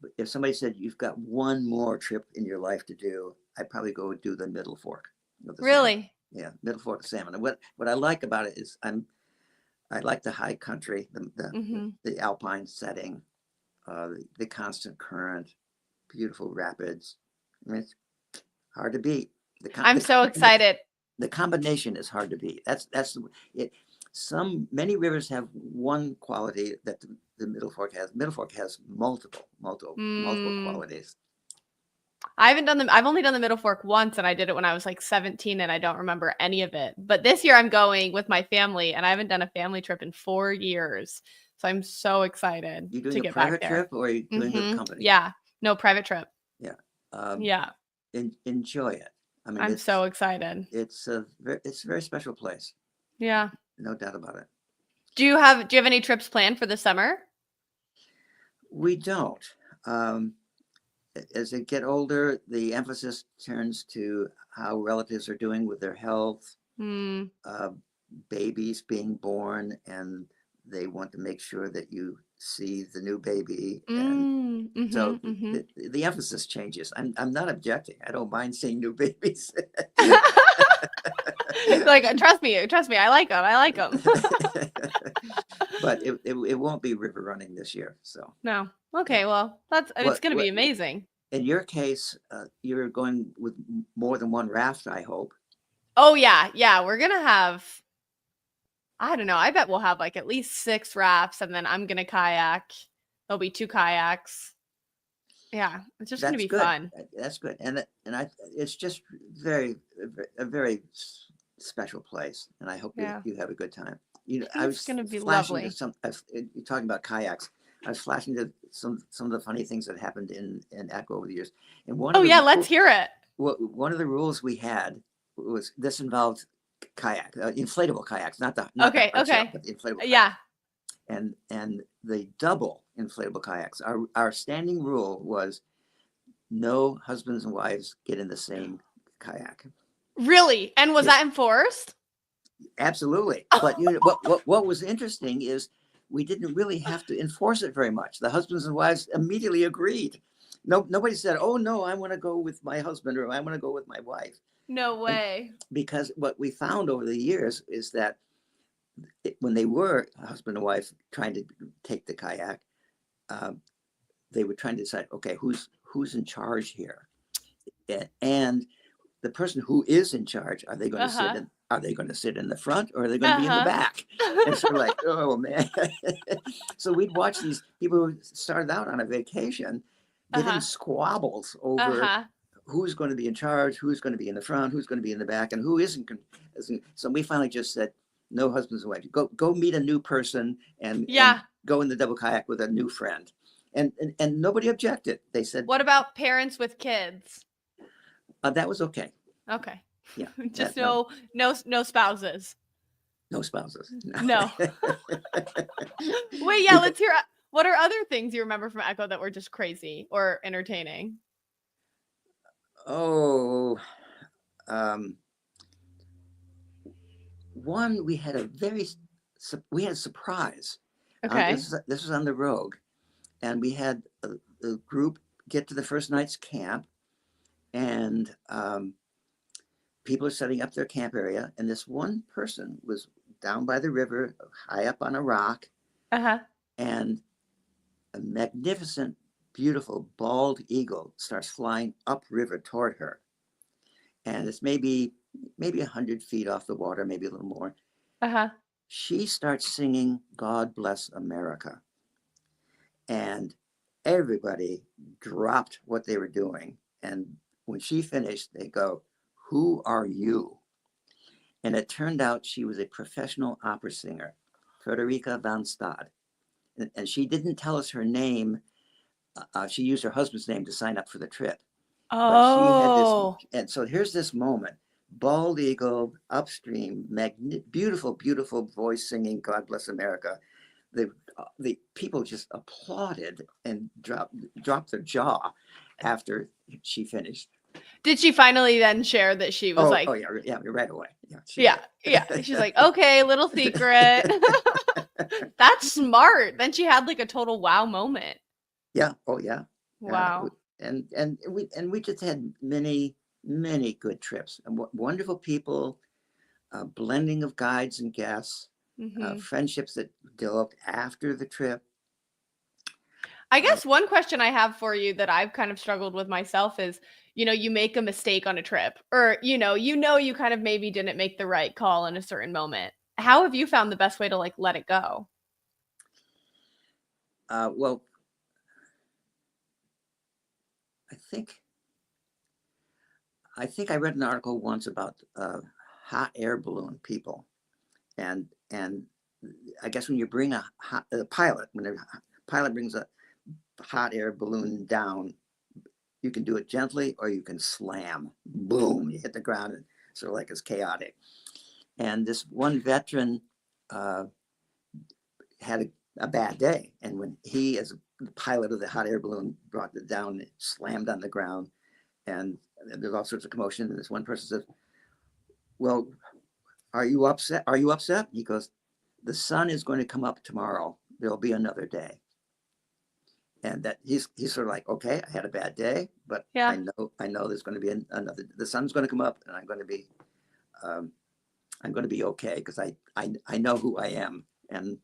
But if somebody said you've got one more trip in your life to do, I'd probably go do the Middle Fork. Really? Yeah, Middle Fork of Salmon. And what I like about it is I like the high country, the alpine setting, the constant current, beautiful rapids. I mean, it's hard to beat. I'm so excited. The combination is hard to beat. That's it. Many rivers have one quality that the Middle Fork has. Middle Fork has multiple qualities. I've only done the Middle Fork once, and I did it when I was like 17, and I don't remember any of it. But this year I'm going with my family, and I haven't done a family trip in 4 years. So I'm so excited to get back there. You doing a private trip, or are you doing with a company? Yeah, no, private trip. Yeah. Yeah. Enjoy it. I mean, I'm so excited. It's a very special place. Yeah. No doubt about it. Do you have any trips planned for the summer? We don't. As they get older, the emphasis turns to how relatives are doing with their health, babies being born, and they want to make sure that you see the new baby. And so the emphasis changes. I'm not objecting. I don't mind seeing new babies. Like, trust me, I like them. But it won't be river running this year. So no. Okay, well, it's going to be amazing. In your case, you're going with more than one raft, I hope. Oh yeah, we're gonna have, I don't know, I bet we'll have like at least 6 rafts, and then I'm gonna kayak. There'll be 2 kayaks. Yeah, it's just gonna be fun. That's good, and it's just a very special place, and I hope you have a good time. It's gonna be lovely. You're talking about kayaks. I was flashing to some of the funny things that happened in Echo over the years. And let's hear it. One of the rules we had was this involved kayak, inflatable kayaks, not the but the inflatable kayaks. And the double inflatable kayaks. Our standing rule was no husbands and wives get in the same kayak. Really? And was that enforced? Absolutely. But what was interesting is we didn't really have to enforce it very much. The husbands and wives immediately agreed. Nobody said, "Oh no, I want to go with my husband," or "I want to go with my wife." No way. Because what we found over the years is that when they were husband and wife trying to take the kayak, they were trying to decide, okay, who's in charge here, and the person who is in charge, are they going to sit in? Are they going to sit in the front, or are they going to be in the back? And so we're like, oh man. So we'd watch these people who started out on a vacation getting squabbles over who's going to be in charge, who's going to be in the front, who's going to be in the back, and who isn't. So we finally just said, no husbands and wives. Go meet a new person and go in the double kayak with a new friend. And nobody objected. They said, what about parents with kids? That was okay. Okay. Yeah. Just no spouses. No spouses. No. Wait, yeah, let's hear. What are other things you remember from Echo that were just crazy or entertaining? Oh, one, we had a surprise. Okay. This was on the Rogue, and we had a group get to the first night's camp, and people are setting up their camp area, and this one person was down by the river, high up on a rock, and a magnificent, beautiful bald eagle starts flying upriver toward her, and it's maybe 100 feet off the water, maybe a little more. She starts singing "God Bless America," and everybody dropped what they were doing. And when she finished, they go, "Who are you?" And it turned out she was a professional opera singer, Frederica van Stad. And she didn't tell us her name. She used her husband's name to sign up for the trip. But she had this, and so here's this moment: bald eagle, upstream, beautiful, beautiful voice singing "God Bless America." The people just applauded and dropped their jaw after she finished. Did she finally then share that she was like, oh yeah, right away. Yeah. She's like, okay, little secret. That's smart. Then she had like a total wow moment. Yeah. Oh yeah. Wow. And we just had many good trips, and wonderful people, blending of guides and guests, friendships that developed after the trip. I guess one question I have for you that I've kind of struggled with myself is, you make a mistake on a trip, or, you kind of maybe didn't make the right call in a certain moment. How have you found the best way to like let it go? Well, I think I read an article once about hot air balloon people, and I guess when you bring when a pilot brings a hot air balloon down, you can do it gently or you can slam, boom, you hit the ground, and sort of like it's chaotic. And this one veteran had a bad day, and when he, as the pilot of the hot air balloon, brought it down, it slammed on the ground, and there's all sorts of commotion. And this one person says, "Well, are you upset? Are you upset?" He goes, "The sun is going to come up tomorrow. There'll be another day." And that he's sort of like, okay, I had a bad day, but I know there's going to be another. The sun's going to come up, and I'm going to be okay, because I know who I am, and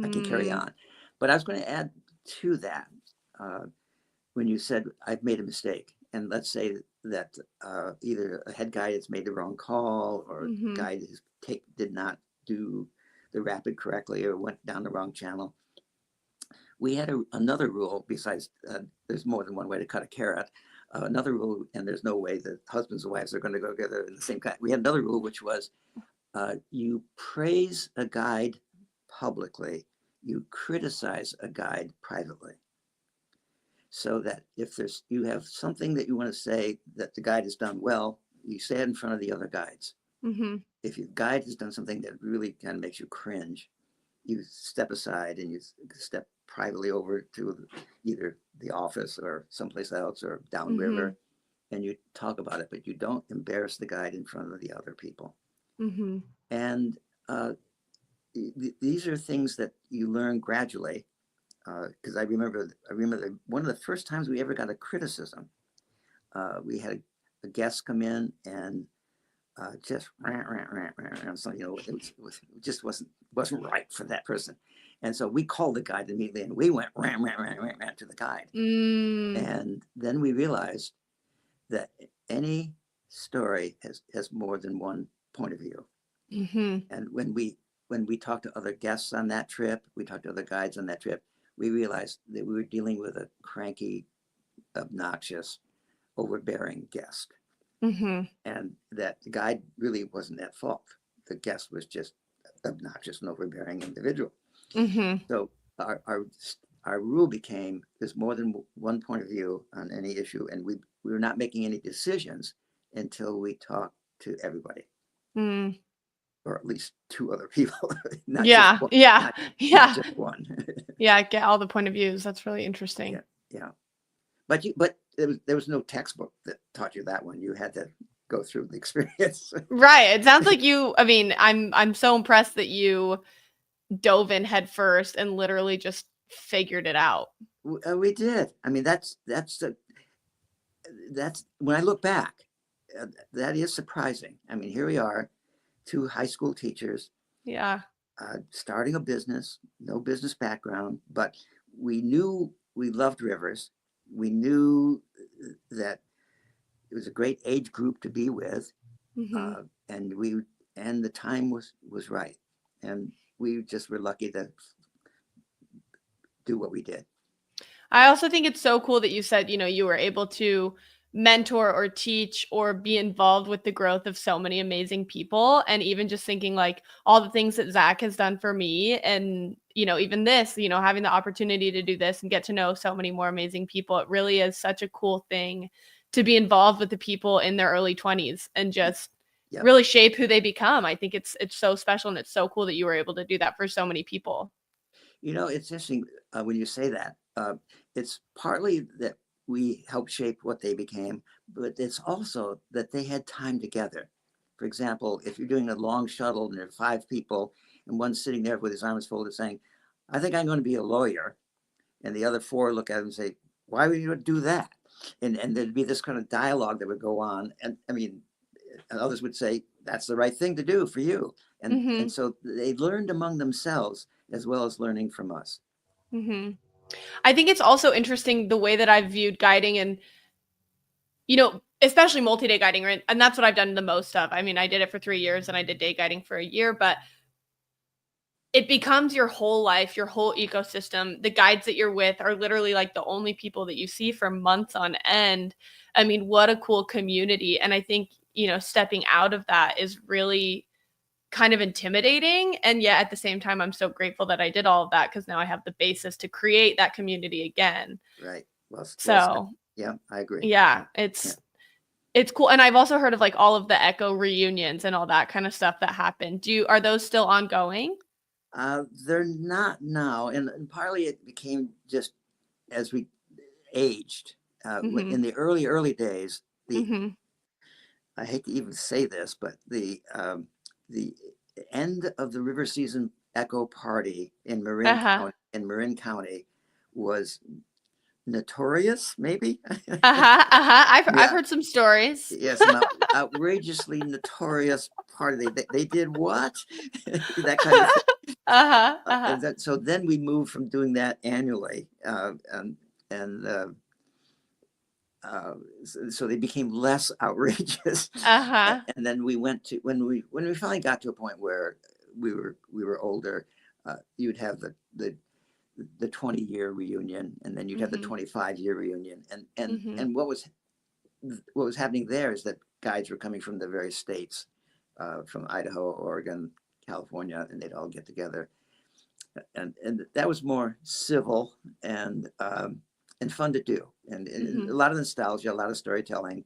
I can carry on. But I was going to add to that, when you said I've made a mistake, and let's say that either a head guide has made the wrong call, or a guide did not do the rapid correctly, or went down the wrong channel. We had another rule besides, there's more than one way to cut a carrot. Another rule, and there's no way that husbands and wives are going to go together in the same kind. We had another rule, which was you praise a guide publicly, you criticize a guide privately. So that if you have something that you want to say that the guide has done well, you say it in front of the other guides. If your guide has done something that really kind of makes you cringe, you step aside and you step privately over to either the office or someplace else or downriver, and you talk about it, but you don't embarrass the guide in front of the other people. And these are things that you learn gradually. Because I remember one of the first times we ever got a criticism. We had a guest come in and just so it just wasn't right for that person, and so we called the guide immediately, and we went ran to the guide. And then we realized that any story has more than one point of view. And when we talked to other guests on that trip, we talked to other guides on that trip, we realized that we were dealing with a cranky, obnoxious, overbearing guest. And that the guide really wasn't at fault. The guest was just obnoxious and overbearing individual. So our rule became, there's more than one point of view on any issue, and we were not making any decisions until we talked to everybody. Or at least two other people. Not just one. Get all the point of views. That's really interesting. Yeah. But there was no textbook that taught you that one. You had to go through the experience. Right. It sounds like you, I mean, I'm so impressed that you dove in head first and literally just figured it out. We did. I mean, that's when I look back, that is surprising. I mean, here we are, two high school teachers, Yeah. starting a business, no business background, but we knew we loved rivers. We knew that it was a great age group to be with, and the time was right, and we just were lucky to do what we did. I also think it's so cool that you said, you were able to mentor or teach or be involved with the growth of so many amazing people. And even just thinking like all the things that Zach has done for me and, even this, having the opportunity to do this and get to know so many more amazing people. It really is such a cool thing to be involved with the people in their early 20s and just really shape who they become. I think it's so special, and it's so cool that you were able to do that for so many people. It's interesting when you say that. It's partly that we helped shape what they became, but it's also that they had time together. For example, if you're doing a long shuttle and there are 5 people and one's sitting there with his arms folded saying, I think I'm going to be a lawyer. And the other 4 look at him and say, why would you do that? And there'd be this kind of dialogue that would go on. And I mean, and others would say, that's the right thing to do for you. And so they learned among themselves as well as learning from us. I think it's also interesting the way that I've viewed guiding and, especially multi-day guiding, right? And that's what I've done the most of. I mean, I did it for 3 years and I did day guiding for a year, but it becomes your whole life, your whole ecosystem. The guides that you're with are literally like the only people that you see for months on end. I mean, what a cool community. And I think, stepping out of that is really kind of intimidating. And yet at the same time, I'm so grateful that I did all of that because now I have the basis to create that community again. Right. So yeah, I agree. Yeah, it's cool. And I've also heard of like all of the Echo reunions and all that kind of stuff that happened. Are those still ongoing? They're not now. And partly it became just as we aged. In the early days, I hate to even say this, but the end of the river season Echo party in Marin County was notorious, maybe. I've heard some stories. Yes, an outrageously notorious party. They did what? That kind of thing. So then we moved from doing that annually, so they became less outrageous. And then we went to when we finally got to a point where we were older, you'd have the 20-year reunion, and then you'd have the 25-year reunion, and what was happening there is that guides were coming from the various states, from Idaho, Oregon, California, and they'd all get together, and that was more civil and fun to do, and a lot of nostalgia, a lot of storytelling,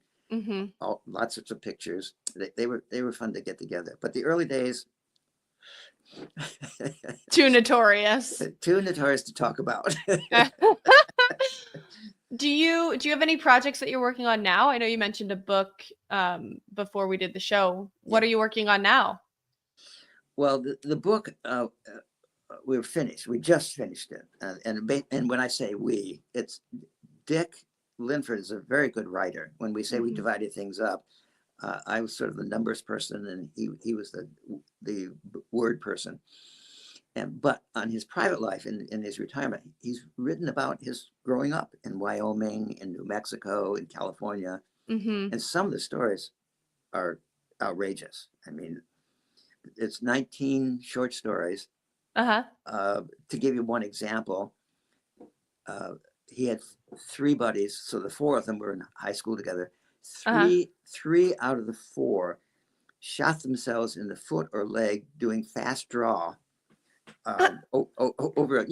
lots of pictures. They were fun to get together, but the early days. Too notorious to talk about. Do you have any projects that you're working on now? I know you mentioned a book before we did the show. What are you working on now? Well, the book, we just finished it, and when I say we, it's Dick Linford is a very good writer. When we say we divided things up, I was sort of the numbers person, and he was the word person. But on his private life, in his retirement, he's written about his growing up in Wyoming, in New Mexico, in California, and some of the stories are outrageous. I mean, it's 19 short stories. To give you one example, he had 3 buddies, so the 4 of them were in high school together. Three out of the 4 shot themselves in the foot or leg doing fast draw over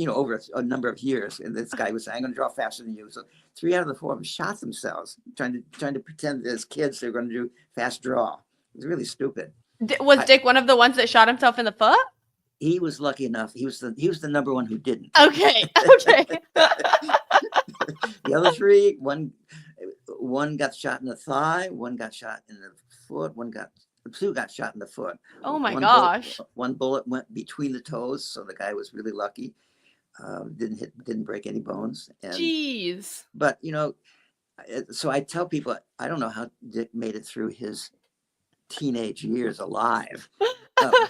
a number of years. And this guy was saying, "I'm going to draw faster than you." So 3 out of the 4 of them shot themselves trying to pretend that as kids they were going to do fast draw. It was really stupid. Was Dick one of the ones that shot himself in the foot? He was lucky enough. He was the number one who didn't. Okay. The other 3, one got shot in the thigh, one got shot in the foot, two got shot in the foot. Oh my gosh. One bullet went between the toes, so the guy was really lucky. Didn't break any bones. Jeez. But so I tell people, I don't know how Dick made it through his teenage years alive.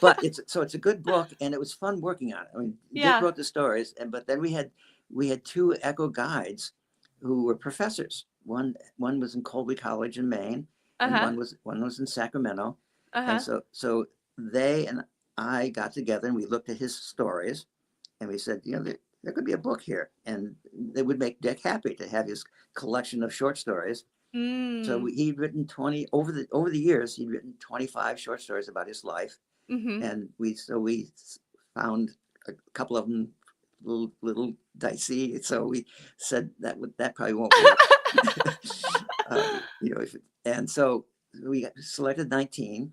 But it's a good book, and it was fun working on it. I mean, Dick wrote the stories, but then we had two Echo guides who were professors. One was in Colby College in Maine, and one was in Sacramento. And so they and I got together and we looked at his stories, and we said, there could be a book here, and it would make Dick happy to have his collection of short stories. So he'd written 20 over the years. He'd written 25 short stories about his life, and we found a couple of them little dicey. So we said that probably won't work. And so we selected 19.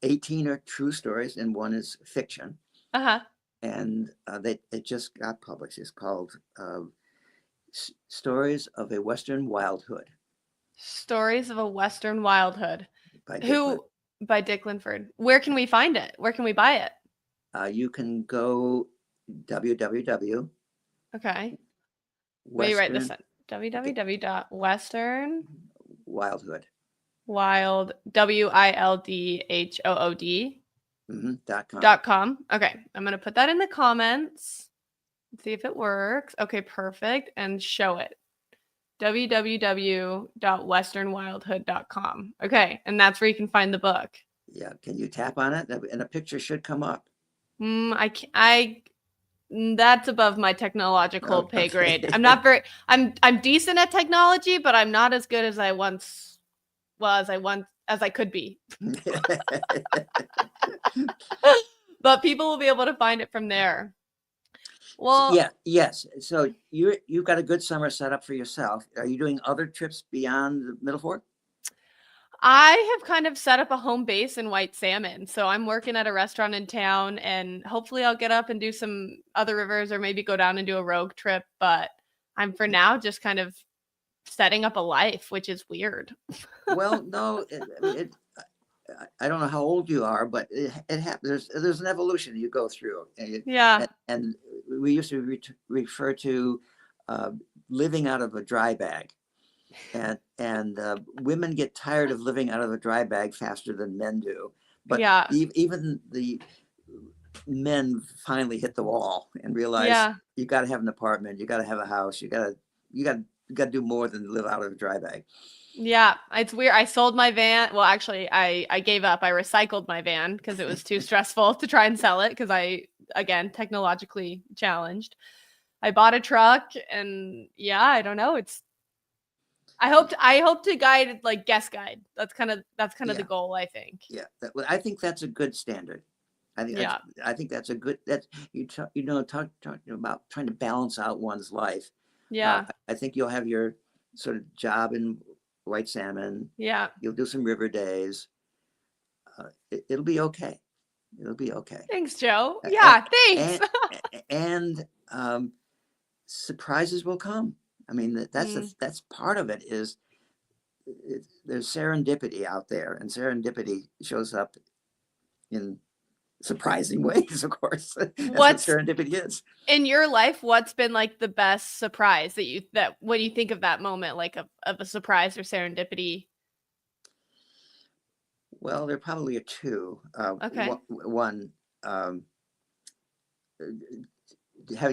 18 are true stories, and one is fiction. And they just got published. It's called Stories of a Western Wildhood. Stories of a Western Wildhood. By Dick Linford. Where can we find it? Where can we buy it? You can go www. Okay. Will you write this in? www.western Wildhood. Wild WILDHOOD. .com. Okay, I'm gonna put that in the comments. Let's see if it works. Okay, perfect. And show it. www.westernwildhood.com. Okay, and that's where you can find the book. Yeah, can you tap on it and a picture should come up? That's above my technological pay grade. I'm decent at technology, but I'm not as good as I once was. As I could be. But people will be able to find it from there. Well, yes. So you've got a good summer set up for yourself. Are you doing other trips beyond the Middle Fork? I have kind of set up a home base in White Salmon. So I'm working at a restaurant in town, and hopefully I'll get up and do some other rivers, or maybe go down and do a rogue trip. But I'm for now just kind of setting up a life, which is weird. Well, no, I don't know how old you are, but it happens. There's an evolution you go through. And we used to refer to living out of a dry bag, and women get tired of living out of a dry bag faster than men do. But even the men finally hit the wall and realize you got to have an apartment, you got to have a house, you got to do more than live out of a dry bag. Yeah, it's weird. I sold my van. Well, actually, I gave up. I recycled my van because it was too stressful to try and sell it, because again, technologically challenged. I bought a truck, and I don't know. I hope to guide, like guest guide. That's kind of the goal, I think. Yeah, I think that's a good standard. I think that's a good, talking about trying to balance out one's life. Yeah. I think you'll have your sort of job in White Salmon. Yeah. You'll do some river days. It'll be okay. It'll be okay. Thanks, Joe. Yeah, thanks. And surprises will come. I mean, that's part of it. There's serendipity out there, and serendipity shows up in surprising ways, of course. That's what serendipity is. In your life, what's been like the best surprise that when you think of that moment, like of a surprise or serendipity? Well, there probably are two. Okay. One, having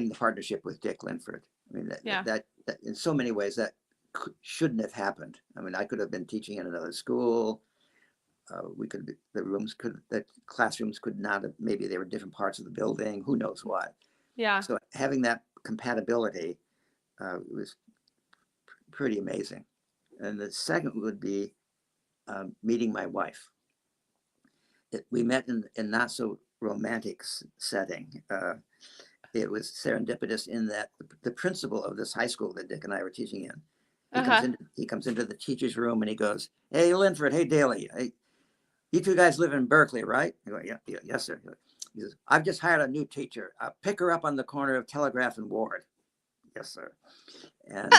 the partnership with Dick Linford. I mean, that in so many ways that shouldn't have happened. I mean, I could have been teaching in another school. The classrooms could not have, maybe they were different parts of the building, who knows what. Yeah. So having that compatibility was pretty amazing. And the second would be meeting my wife. We met in not so romantic setting. It was serendipitous in that the principal of this high school that Dick and I were teaching in, he comes into the teacher's room and he goes, "Hey, Linford, hey, Daly, hey, you two guys live in Berkeley, right?" I go, "Yeah, yes, sir." He says, "I've just hired a new teacher. Pick her up on the corner of Telegraph and Ward." "Yes, sir." And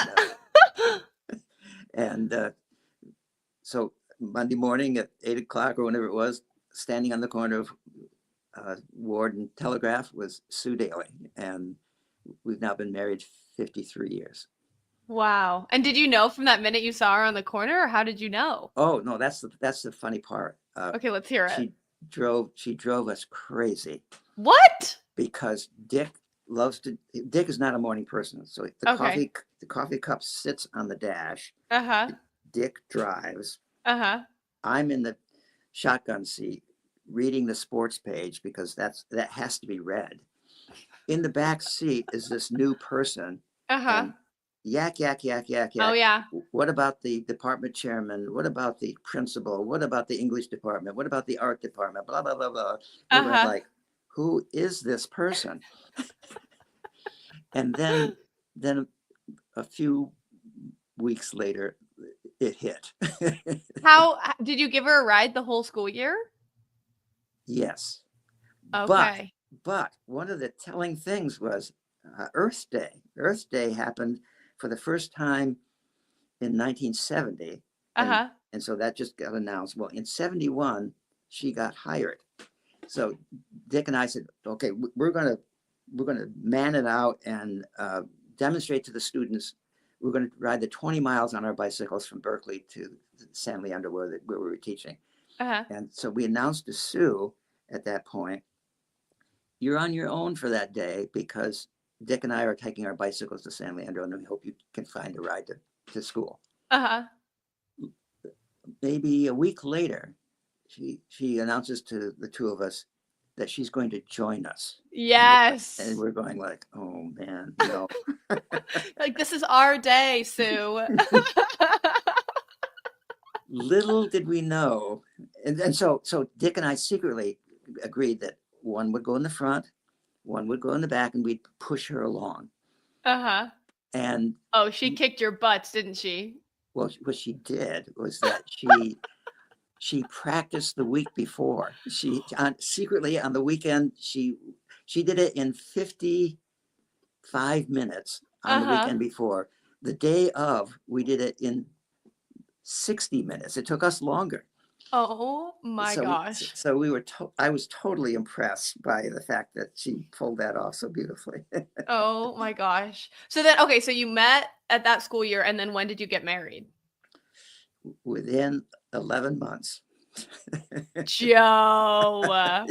And so Monday morning at 8 o'clock or whenever it was, standing on the corner of Ward and Telegraph was Sue Daly. And we've now been married 53 years. Wow. And did you know from that minute you saw her on the corner, or how did you know? Oh, no, that's the funny part. Okay, let's hear it. She drove us crazy. What? Because Dick is not a morning person. So the coffee cup sits on the dash. Uh-huh. Dick drives. Uh-huh. I'm in the shotgun seat reading the sports page because that has to be read. In the back seat is this new person. Uh-huh. And yak. Oh, yeah. What about the department chairman? What about the principal? What about the English department? What about the art department? Blah, blah, blah, blah. We were like, who is this person? And then a few weeks later, it hit. How did you give her a ride the whole school year? Yes. Okay. But one of the telling things was Earth Day. Earth Day happened for the first time in 1970. Uh-huh. And so that just got announced. Well, in 71, she got hired. So Dick and I said, okay, we're going to man it out and demonstrate to the students. We're going to ride the 20 miles on our bicycles from Berkeley to San Leandro where we were teaching. Uh-huh. And so we announced to Sue at that point, you're on your own for that day because Dick and I are taking our bicycles to San Leandro and we hope you can find a ride to school. Uh-huh. Maybe a week later, she announces to the two of us that she's going to join us. Yes. And we're going like, oh man, no. Like, this is our day, Sue. Little did we know. And so Dick and I secretly agreed that one would go in the front, one would go in the back, and we'd push her along. Uh-huh. And she kicked your butts, didn't she? Well, what she did was that she practiced the week before. Secretly on the weekend, she did it in 55 minutes on the weekend before. The day of, we did it in 60 minutes. It took us longer. Oh my gosh. So I was totally impressed by the fact that she pulled that off so beautifully. Oh my gosh. So then, okay, so you met at that school year, and then when did you get married? Within 11 months. Joe.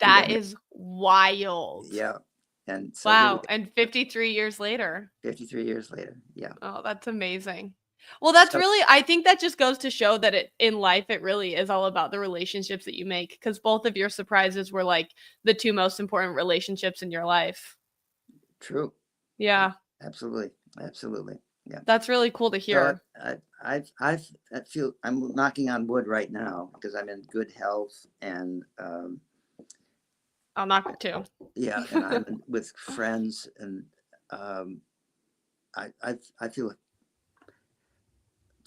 That is wild. Yeah. And so wow. And 53 years later. 53 years later. Yeah. Oh, that's amazing. Well, that's really, I think that just goes to show that in life, it really is all about the relationships that you make, because both of your surprises were like the two most important relationships in your life. True. Yeah. Absolutely. Yeah. That's really cool to hear. So I feel I'm knocking on wood right now because I'm in good health and I'll knock it too. Yeah, and I'm with friends and I feel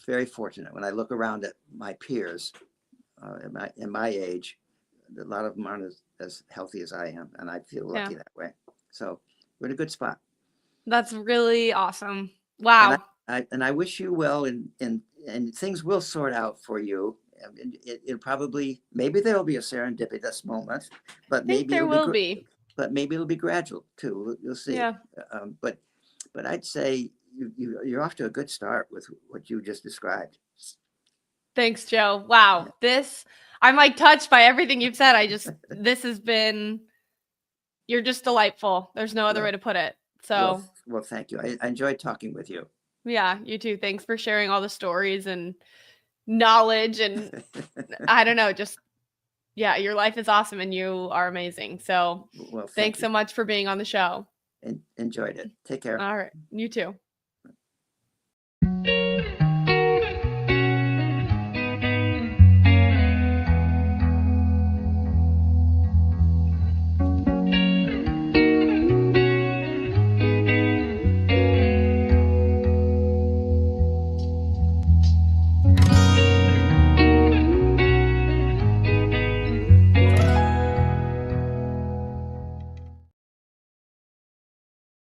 very fortunate when I look around at my peers in my age. A lot of them aren't as healthy as I am, and I feel lucky that way. So we're in a good spot. That's really awesome. Wow. And I wish you well, and things will sort out for you. It probably, maybe there'll be a serendipitous moment, but maybe there will be. But maybe it'll be gradual too. You'll see. Yeah. But I'd say you're off to a good start with what you just described. Thanks, Joe. Wow. I'm like touched by everything you've said. This has been, you're just delightful. There's no other way to put it. So. Well, thank you. I enjoyed talking with you. Yeah, you too. Thanks for sharing all the stories and knowledge and I don't know, just, yeah, your life is awesome and you are amazing. So thanks so much for being on the show. Enjoyed it. Take care. All right. You too.